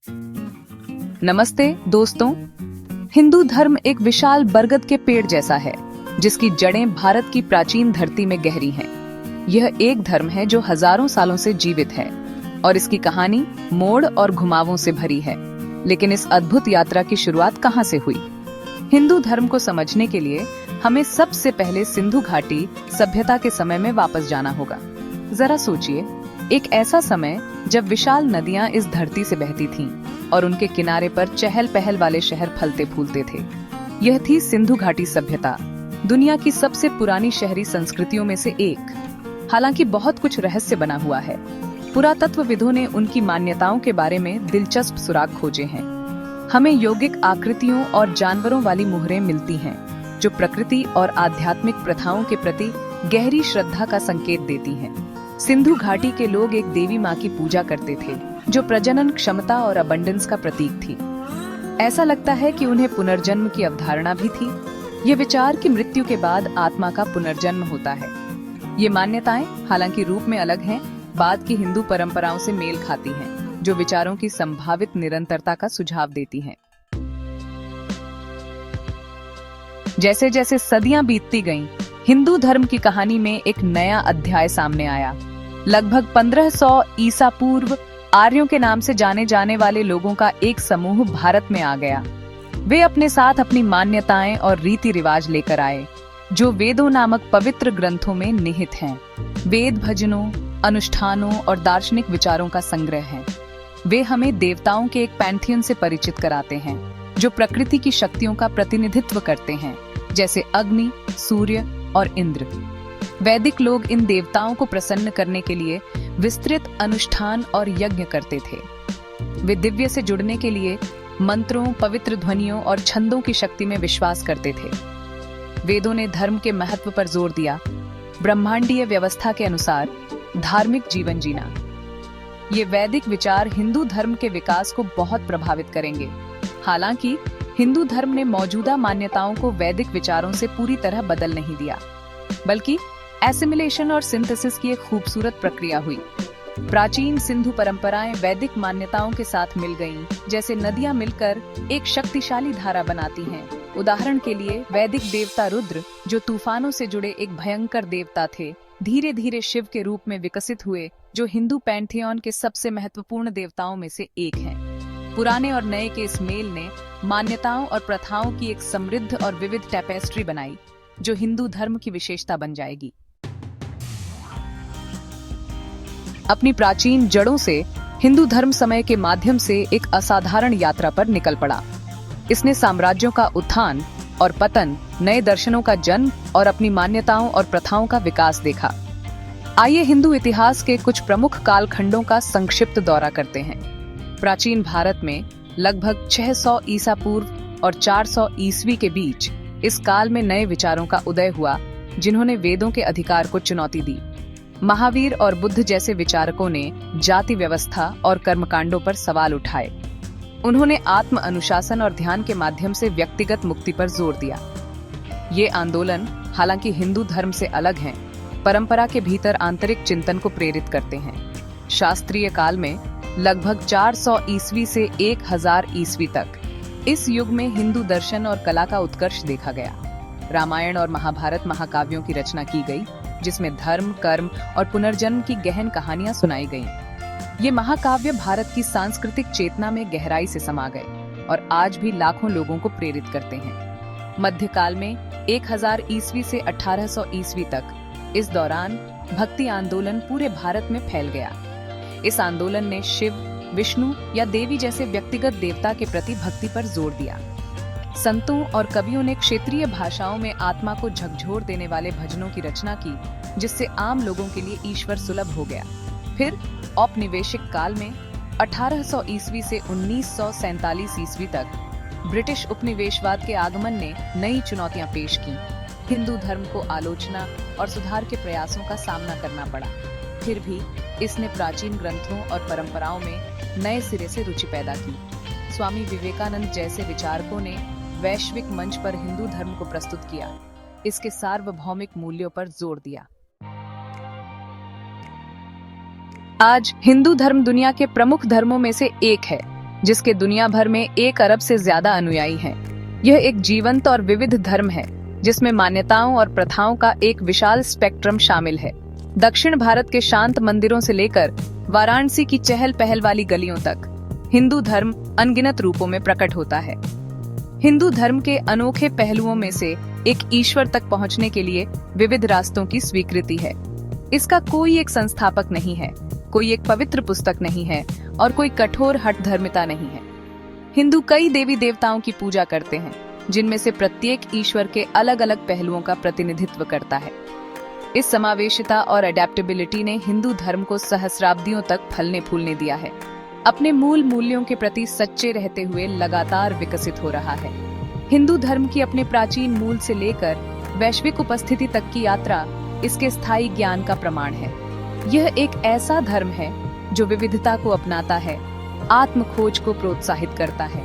नमस्ते दोस्तों। हिंदू धर्म एक विशाल बरगद के पेड़ जैसा है जिसकी जड़ें भारत की प्राचीन धरती में गहरी हैं। यह एक धर्म है जो हजारों सालों से जीवित है और इसकी कहानी मोड़ और घुमावों से भरी है। लेकिन इस अद्भुत यात्रा की शुरुआत कहां से हुई? हिंदू धर्म को समझने के लिए हमें सबसे पहले सिंधु घाटी सभ्यता के समय में वापस जाना होगा। जरा सोचिए, एक ऐसा समय जब विशाल नदियां इस धरती से बहती थीं और उनके किनारे पर चहल पहल वाले शहर फलते फूलते थे। यह थी सिंधु घाटी सभ्यता, दुनिया की सबसे पुरानी शहरी संस्कृतियों में से एक। हालांकि बहुत कुछ रहस्य बना हुआ है। पुरातत्वविदों ने उनकी मान्यताओं के बारे में दिलचस्प सुराग खोजे हैं। हमें यौगिक आकृतियों और जानवरों वाली मुहरें मिलती हैं जो प्रकृति और आध्यात्मिक प्रथाओं के प्रति गहरी श्रद्धा का संकेत देती हैं। सिंधु घाटी के लोग एक देवी माँ की पूजा करते थे जो प्रजनन क्षमता और अबंडेंस का प्रतीक थी। ऐसा लगता है कि उन्हें पुनर्जन्म की अवधारणा भी थी। ये विचार कि मृत्यु के बाद आत्मा का पुनर्जन्म होता है। ये मान्यताएं हालांकि रूप में अलग हैं, बाद की हिंदू परंपराओं से मेल खाती हैं, जो विचारों की संभावित निरंतरता का सुझाव देती हैं। जैसे जैसे सदियां बीतती गईं, हिंदू धर्म की कहानी में एक नया अध्याय सामने आया। लगभग 1500 ईसा पूर्व आर्यों के नाम से जाने जाने वाले लोगों का एक समूह भारत में आ गया। वे अपने साथ अपनी मान्यताएं और रीति रिवाज लेकर आए, जो वेदों नामक पवित्र ग्रंथों में निहित हैं। वेद भजनों, अनुष्ठानों और दार्शनिक विचारों का संग्रह है। वे हमें देवताओं के एक पैंथियन से परिचित कराते हैं, जो प्रकृति की शक्तियों का प्रतिनिधित्व करते हैं, जैसे अग्नि, सूर्य और इंद्र। वैदिक लोग इन देवताओं को प्रसन्न करने के लिए विस्तृत अनुष्ठान और यज्ञ करते थे। वे दिव्य से जुड़ने के लिए मंत्रों, पवित्र ध्वनियों और छंदों की शक्ति में विश्वास करते थे। वेदों ने धर्म के महत्व पर जोर दिया, ब्रह्मांडीय व्यवस्था के अनुसार धार्मिक जीवन जीना। ये वैदिक विचार हिंदू धर्म के विकास को बहुत प्रभावित करेंगे। हालांकि हिंदू धर्म ने मौजूदा मान्यताओं को वैदिक विचारों से पूरी तरह बदल नहीं दिया, बल्कि एसिमिलेशन और सिंथेसिस की एक खूबसूरत प्रक्रिया हुई। प्राचीन सिंधु परंपराएं वैदिक मान्यताओं के साथ मिल गईं, जैसे नदियां मिलकर एक शक्तिशाली धारा बनाती हैं। उदाहरण के लिए वैदिक देवता रुद्र, जो तूफानों से जुड़े एक भयंकर देवता थे, धीरे धीरे शिव के रूप में विकसित हुए, जो हिंदू पैंथियन के सबसे महत्वपूर्ण देवताओं में से एक हैं। पुराने और नए के इस मेल ने मान्यताओं और प्रथाओं की एक समृद्ध और विविध टैपेस्ट्री बनाई, जो हिंदू धर्म की विशेषता बन जाएगी। अपनी प्राचीन जड़ों से हिंदू धर्म समय के माध्यम से एक असाधारण यात्रा पर निकल पड़ा। इसने साम्राज्यों का उत्थान और पतन, नए दर्शनों का जन्म और अपनी मान्यताओं और प्रथाओं का विकास देखा। आइए हिंदू इतिहास के कुछ प्रमुख कालखंडों का संक्षिप्त दौरा करते हैं। प्राचीन भारत में लगभग 600 ईसा पूर्व और 400 ईस्वी के बीच इस काल में नए विचारों का उदय हुआ, जिन्होंने वेदों के अधिकार को चुनौती दी। महावीर और बुद्ध जैसे विचारकों ने जाति व्यवस्था और कर्मकांडों पर सवाल उठाए। उन्होंने आत्म अनुशासन और ध्यान के माध्यम से व्यक्तिगत मुक्ति पर जोर दिया। ये आंदोलन हालांकि हिंदू धर्म से अलग हैं, परंपरा के भीतर आंतरिक चिंतन को प्रेरित करते हैं। शास्त्रीय काल में लगभग 400 ईस्वी से 1000 ईस्वी तक इस युग में हिंदू दर्शन और कला का उत्कर्ष देखा गया। रामायण और महाभारत महाकाव्यों की रचना की गई, जिसमें धर्म, कर्म और पुनर्जन्म की गहन कहानियां सुनाई गईं। ये महाकाव्य भारत की सांस्कृतिक चेतना में गहराई से समा गए और आज भी लाखों लोगों को प्रेरित करते हैं। मध्यकाल में 1000 ईस्वी से 1800 ईस्वी तक इस दौरान भक्ति आंदोलन पूरे भारत में फैल गया। इस आंदोलन ने शिव, विष्णु या देवी जैसे व्यक्तिगत देवता के प्रति भक्ति पर जोर दिया। संतों और कवियों ने क्षेत्रीय भाषाओं में आत्मा को झकझोर देने वाले भजनों की रचना की, जिससे आम लोगों के लिए ईश्वर सुलभ हो गया। फिर औपनिवेशिक काल में 1800 ईस्वी से 1947 ईस्वी तक ब्रिटिश उपनिवेशवाद के आगमन ने नई चुनौतियां पेश की। हिंदू धर्म को आलोचना और सुधार के प्रयासों का सामना करना पड़ा। फिर भी इसने प्राचीन ग्रंथों और परंपराओं में नए सिरे से रुचि पैदा की। स्वामी विवेकानंद जैसे विचारकों ने वैश्विक मंच पर हिंदू धर्म को प्रस्तुत किया, इसके सार्वभौमिक मूल्यों पर जोर दिया। आज हिंदू धर्म दुनिया के प्रमुख धर्मों में से एक है, जिसके दुनिया भर में 1 अरब से ज्यादा अनुयायी हैं। यह एक जीवंत और विविध धर्म है जिसमें मान्यताओं और प्रथाओं का एक विशाल स्पेक्ट्रम शामिल है। दक्षिण भारत के शांत मंदिरों से लेकर वाराणसी की चहल पहल वाली गलियों तक हिंदू धर्म अनगिनत रूपों में प्रकट होता है। हिंदू धर्म के अनोखे पहलुओं में से एक ईश्वर तक पहुंचने के लिए विविध रास्तों की स्वीकृति है। इसका कोई एक संस्थापक नहीं है, कोई एक पवित्र पुस्तक नहीं है और कोई कठोर हठ धर्मिता नहीं है। हिंदू कई देवी देवताओं की पूजा करते हैं, जिनमें से प्रत्येक ईश्वर के अलग अलग पहलुओं का प्रतिनिधित्व करता है। इस समावेशिता और अडेप्टेबिलिटी ने हिंदू धर्म को सहस्राब्दियों तक फलने फूलने दिया है, अपने मूल मूल्यों के प्रति सच्चे रहते हुए लगातार विकसित हो रहा है। हिंदू धर्म की अपने प्राचीन मूल से लेकर वैश्विक उपस्थिति तक की यात्रा इसके स्थायी ज्ञान का प्रमाण है। यह एक ऐसा धर्म है जो विविधता को अपनाता है, आत्म खोज को प्रोत्साहित करता है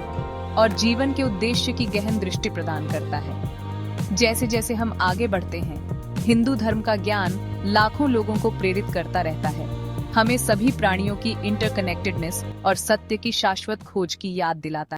और जीवन के उद्देश्य की गहन दृष्टि प्रदान करता है। जैसे जैसे हम आगे बढ़ते हैं, हिंदू धर्म का ज्ञान लाखों लोगों को प्रेरित करता रहता है, हमें सभी प्राणियों की इंटरकनेक्टेडनेस और सत्य की शाश्वत खोज की याद दिलाता है।